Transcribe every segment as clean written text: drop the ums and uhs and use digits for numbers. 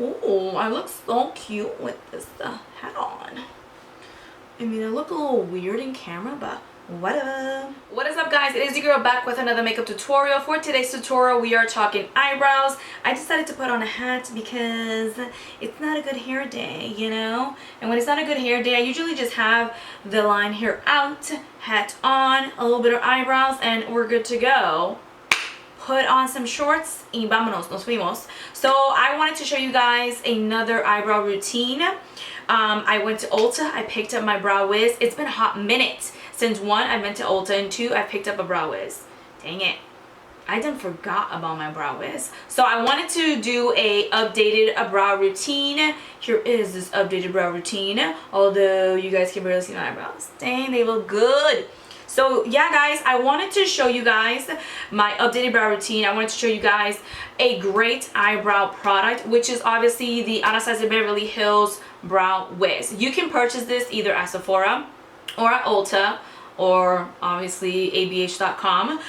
Oh, I look so cute with this hat on. I mean, I look a little weird in camera, but whatever. What is up, guys? It is your girl back with another makeup tutorial. For today's tutorial, we are talking eyebrows. I decided to put on a hat because it's not a good hair day, you know? And when it's not a good hair day, I usually just have the line hair out, hat on, a little bit of eyebrows, and we're good to go. Put on some shorts y vámonos, nos fuimos. So I wanted to show you guys another eyebrow routine. I went to Ulta, I picked up my Brow Wiz. It's been a hot minute since one, I went to Ulta, and two, I picked up a Brow Wiz. Dang it. I done forgot about my Brow Wiz. So I wanted to do a updated brow routine. Here is this updated brow routine. Although you guys can barely see my eyebrows. Dang, they look good. So yeah, guys, I wanted to show you guys my updated brow routine. I wanted to show you guys a great eyebrow product, which is obviously the Anastasia Beverly Hills Brow Wiz. You can purchase this either at Sephora or at Ulta, or obviously abh.com.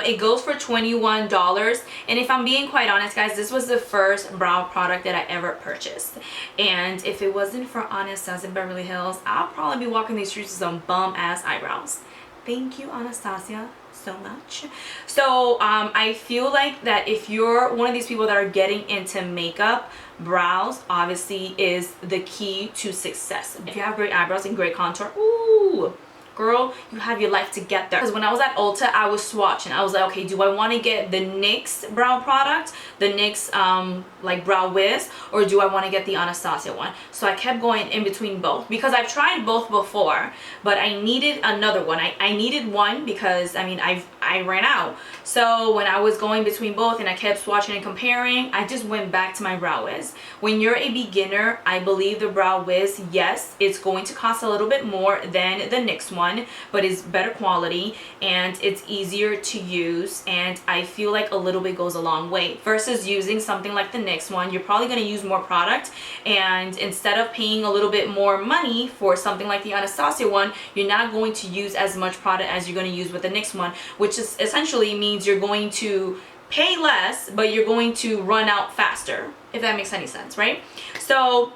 It goes for $21, and if I'm being quite honest, guys, this was the first brow product that I ever purchased, and if it wasn't for Anastasia Beverly Hills, I'll probably be walking these streets with some bum ass eyebrows. Thank you, Anastasia, so much. So I feel like that if you're one of these people that are getting into makeup, brows obviously is the key to success. If you have great eyebrows and great contour, ooh, girl, you have your life together. Because when I was at Ulta, I was swatching. I was like, okay, do I want to get the NYX brow product, the NYX like Brow Wiz, or do I want to get the Anastasia one? So I kept going in between both because I've tried both before, but I needed another one. I needed one because I mean I ran out. So when I was going between both and I kept swatching and comparing, I just went back to my Brow Wiz. When you're a beginner, I believe the Brow Wiz, yes, it's going to cost a little bit more than the NYX one, but it's better quality and it's easier to use, and I feel like a little bit goes a long way versus using something like the NYX one. You're probably going to use more product, and instead of paying a little bit more money for something like the Anastasia one, you're not going to use as much product as you're going to use with the NYX one, which is essentially means you're going to pay less, but you're going to run out faster, if that makes any sense, right? So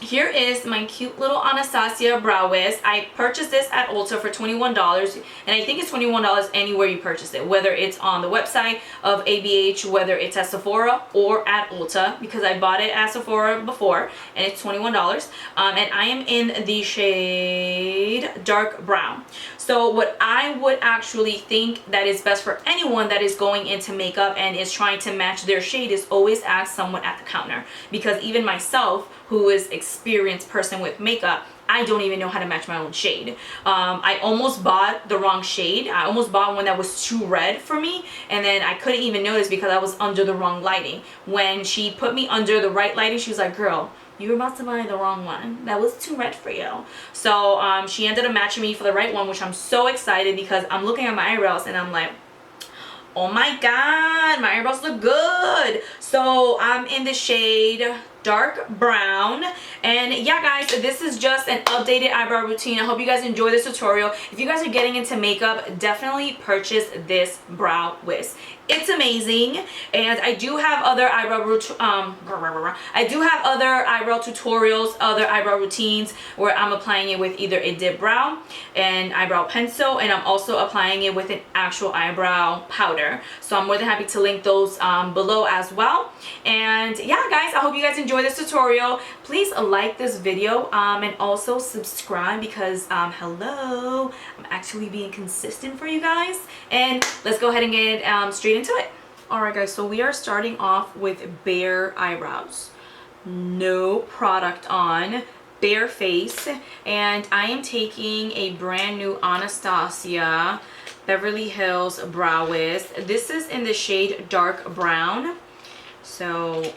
here is my cute little Anastasia Brow Wiz. I purchased this at Ulta for $21, and I think it's $21 anywhere you purchase it, whether it's on the website of ABH, whether it's at Sephora or at Ulta, because I bought it at Sephora before, and it's $21. And I am in the shade Dark Brown. So what I would actually think that is best for anyone that is going into makeup and is trying to match their shade is always ask someone at the counter, because even myself, who is experienced person with makeup, I don't even know how to match my own shade. I almost bought the wrong shade. I almost bought one that was too red for me, and then I couldn't even notice because I was under the wrong lighting. When she put me under the right lighting, she was like, girl, you were about to buy the wrong one. That was too red for you. So she ended up matching me for the right one, which I'm so excited because I'm looking at my eyebrows and I'm like, oh my god, my eyebrows look good. So I'm in the shade Dark Brown, and yeah, guys, this is just an updated eyebrow routine. I hope you guys enjoy this tutorial. If you guys are getting into makeup, definitely purchase this Brow Wiz. It's amazing, and I do have other eyebrow tutorials, other eyebrow routines where I'm applying it with either a dip brow and eyebrow pencil, and I'm also applying it with an actual eyebrow powder. So I'm more than happy to link those below as well. And yeah, guys, I hope you guys enjoy this tutorial. Please like this video and also subscribe because hello, I'm actually being consistent for you guys. And let's go ahead and get straight into it. Alright, guys, so we are starting off with bare eyebrows, no product on, bare face, and I am taking a brand new Anastasia Beverly Hills Brow Wiz. This is in the shade Dark Brown. So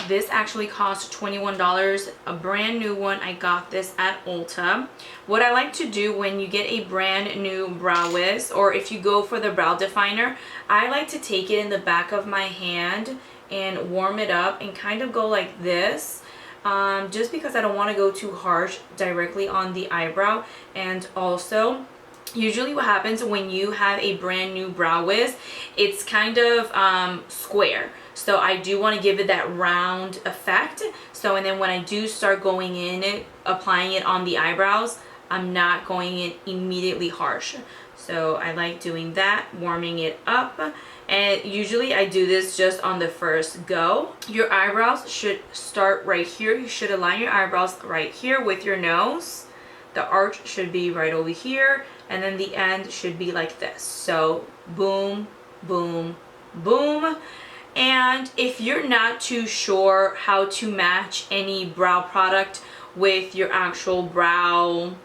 this actually cost $21, a brand new one. I got this at Ulta. What I like to do when you get a brand new Brow Wiz, or if you go for the brow definer, I like to take it in the back of my hand and warm it up and kind of go like this, just because I don't want to go too harsh directly on the eyebrow. And also, usually what happens when you have a brand new Brow Wiz, it's kind of square. So I do want to give it that round effect. So, and then when I do start going in, applying it on the eyebrows, I'm not going in immediately harsh. So I like doing that, warming it up. And usually I do this just on the first go. Your eyebrows should start right here. You should align your eyebrows right here with your nose. The arch should be right over here, and then the end should be like this. So boom, boom, boom. And if you're not too sure how to match any brow product with your actual brows,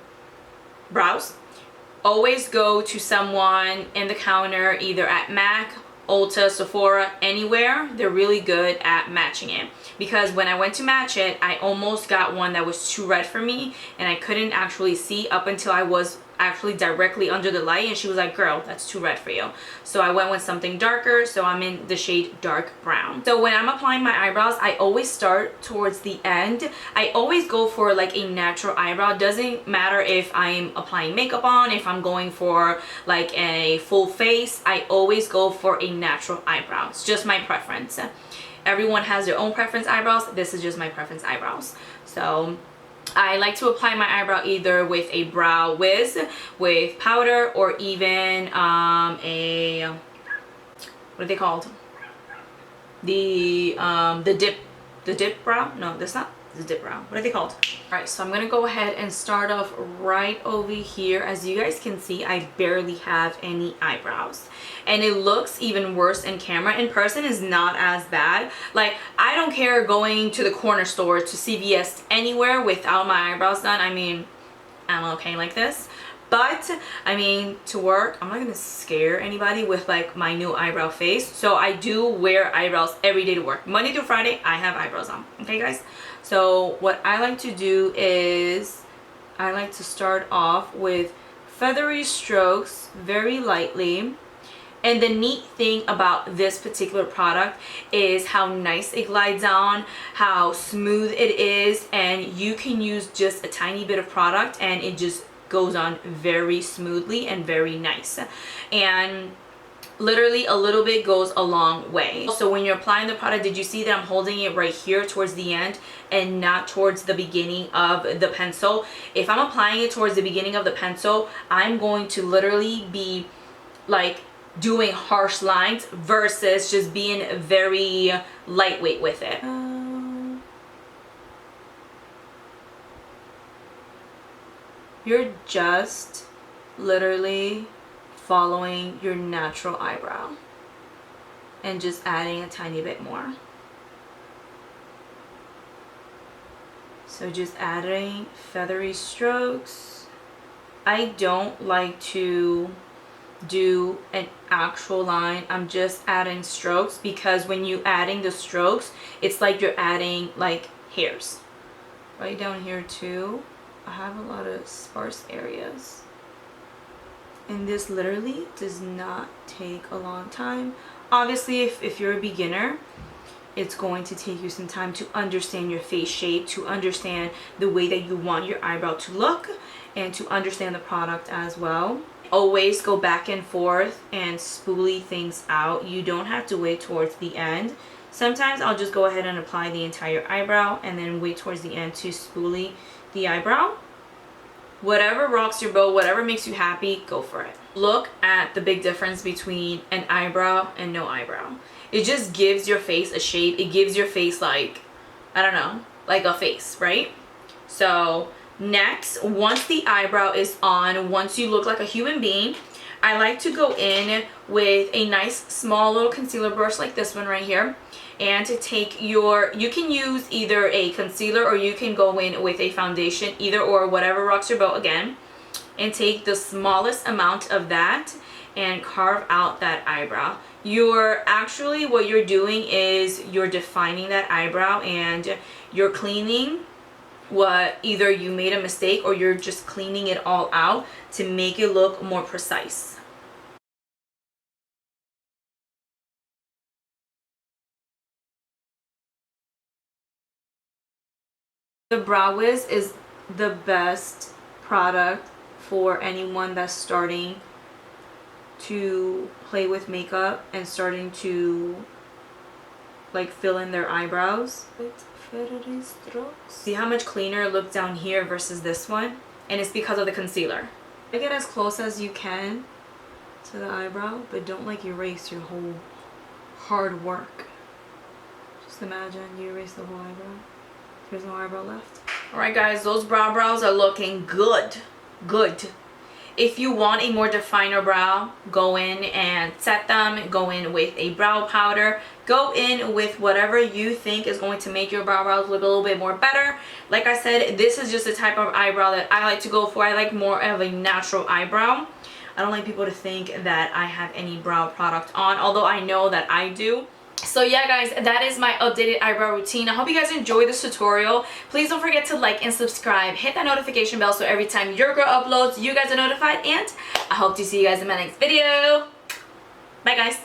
always go to someone in the counter, either at MAC, Ulta, Sephora, anywhere. They're really good at matching it, because when I went to match it, I almost got one that was too red for me, and I couldn't actually see up until I was actually directly under the light, and she was like, girl, that's too red for you. So I went with something darker, so I'm in the shade dark brown. So when I'm applying my eyebrows, I always start towards the end. I always go for like a natural eyebrow. It doesn't matter if I'm applying makeup on, if I'm going for like a full face, I always go for a natural eyebrow. It's just my preference. Everyone has their own preference eyebrows. This is just my preference eyebrows. So I like to apply my eyebrow either with a brow wiz, with powder, or even a, what are they called? The dip brow? No, that's not the dip brow. What are they called? Alright, so I'm gonna go ahead and start off right over here. As you guys can see, I barely have any eyebrows. And it looks even worse in camera. In person is not as bad. Like, I don't care going to the corner store, to CVS, anywhere without my eyebrows done. I mean, I'm okay like this. But, I mean, to work, I'm not gonna scare anybody with like my new eyebrow face. So I do wear eyebrows every day to work. Monday through Friday, I have eyebrows on. Okay, guys? So what I like to do is, I like to start off with feathery strokes, very lightly. And the neat thing about this particular product is how nice it glides on, how smooth it is, and you can use just a tiny bit of product and it just goes on very smoothly and very nice. And literally a little bit goes a long way. So when you're applying the product, did you see that I'm holding it right here towards the end and not towards the beginning of the pencil? If I'm applying it towards the beginning of the pencil, I'm going to literally be like doing harsh lines versus just being very lightweight with it. You're just literally following your natural eyebrow and just adding a tiny bit more. So just adding feathery strokes. I don't like to do an actual line. I'm just adding strokes, because when you adding the strokes, it's like you're adding like hairs. Right down here too, I have a lot of sparse areas. And this literally does not take a long time. Obviously, if you're a beginner, it's going to take you some time to understand your face shape, to understand the way that you want your eyebrow to look, and to understand the product as well. Always go back and forth and spoolie things out. You don't have to wait towards the end. Sometimes I'll just go ahead and apply the entire eyebrow and then wait towards the end to spoolie the eyebrow. Whatever rocks your boat, whatever makes you happy, go for it. Look at the big difference between an eyebrow and no eyebrow. It just gives your face a shape. It gives your face like, I don't know, like a face, right? So next, once the eyebrow is on, once you look like a human being, I like to go in with a nice small little concealer brush like this one right here, and to take your, you can use either a concealer or you can go in with a foundation, either or, whatever rocks your boat again, and take the smallest amount of that and carve out that eyebrow. You're actually, what you're doing is you're defining that eyebrow, and you're cleaning what either you made a mistake or you're just cleaning it all out to make it look more precise. The Brow Wiz is the best product for anyone that's starting to play with makeup and starting to like fill in their eyebrows. See how much cleaner it looked down here versus this one? And it's because of the concealer. Get as close as you can to the eyebrow, but don't like erase your whole hard work. Just imagine you erase the whole eyebrow. There's no eyebrow left. Alright guys, those brows are looking good. Good. If you want a more definer brow, go in and set them. Go in with a brow powder. Go in with whatever you think is going to make your brows look a little bit more better. Like I said, this is just the type of eyebrow that I like to go for. I like more of a natural eyebrow. I don't like people to think that I have any brow product on, although I know that I do. So yeah guys, that is my updated eyebrow routine. I hope you guys enjoyed this tutorial. Please don't forget to like and subscribe. Hit that notification bell so every time your girl uploads, you guys are notified. And I hope to see you guys in my next video. Bye guys.